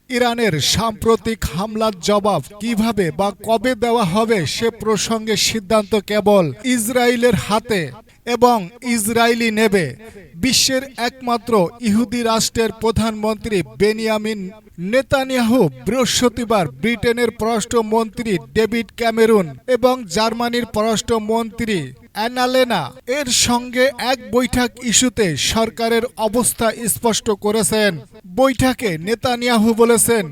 ইরানের সাম্প্রতিক হামলার জবাব কিভাবে বা কবে দেওয়া হবে সে প্রসঙ্গে সিদ্ধান্ত কেবল ইসরায়েলের হাতে এবং ইসরায়েলই নেবে। বিশ্বের একমাত্র ইহুদি রাষ্ট্রের প্রধানমন্ত্রী বেনিয়ামিন নেতানিয়াহু বৃহস্পতিবার ব্রিটেনের পররাষ্ট্রমন্ত্রী ডেভিড ক্যামেরুন এবং জার্মানির পররাষ্ট্রমন্ত্রী অ্যানালেনা এর সঙ্গে এক বৈঠক ইস্যুতে সরকারের অবস্থা স্পষ্ট করেছেন। বৈঠকে নেতানিয়াহু বলেছেন,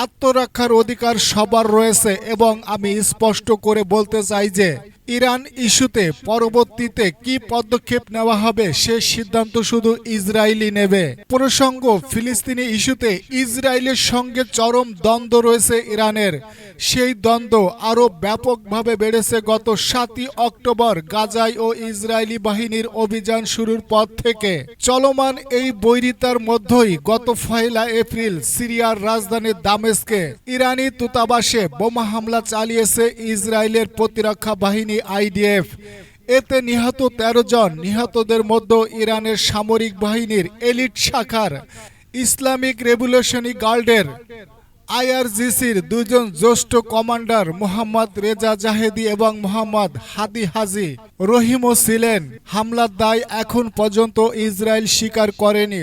আত্মরক্ষার অধিকার সবার রয়েছে এবং আমি স্পষ্ট করে বলতে চাই যে ইরান ইস্যুতে পরবর্তীতে কি পদক্ষেপ নেওয়া হবে সে সিদ্ধান্ত শুধু ইসরায়েলই নেবে। প্রসঙ্গ, ফিলিস্তিনি ইস্যুতে ইসরায়েলের সঙ্গে চরম দ্বন্দ্ব রয়েছে ইরানের। সেই দ্বন্দ্ব আরও ব্যাপকভাবে বেড়েছে গত ৭ই অক্টোবর গাজায় ও ইসরায়েলি বাহিনীর অভিযান শুরুর পর থেকে। চলমান এই বৈরিতার মধ্যেই গত ১ এপ্রিল সিরিয়ার রাজধানী দামেস্কে ইরানি দূতাবাসে বোমা হামলা চালিয়েছে ইসরায়েলের প্রতিরক্ষা বাহিনী IDF। এতে নিহত ১৩ জন। নিহতদের মধ্যে ইরানের সামরিক বাহিনীর এলিট শাখার ইসলামিক রেভলিউশনারি গার্ডের IRGCর দুজন জ্যেষ্ঠ কমান্ডার মোহাম্মদ রেজা জাহেদি এবং মোহাম্মদ হাদি হাজি রহিমও ছিলেন। হামলার দায় এখন পর্যন্ত ইসরায়েল স্বীকার করেনি।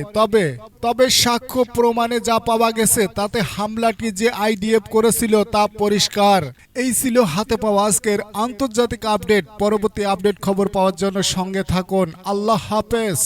তবে সাক্ষ্য প্রমাণে যা পাওয়া গেছে তাতে হামলাটি যে IDF করেছিল তা পরিষ্কার। এই ছিল হাতে পাওয়া আজকের আন্তর্জাতিক আপডেট। পরবর্তী আপডেট খবর পাওয়ার জন্য সঙ্গে থাকুন। আল্লাহ হাফেজ।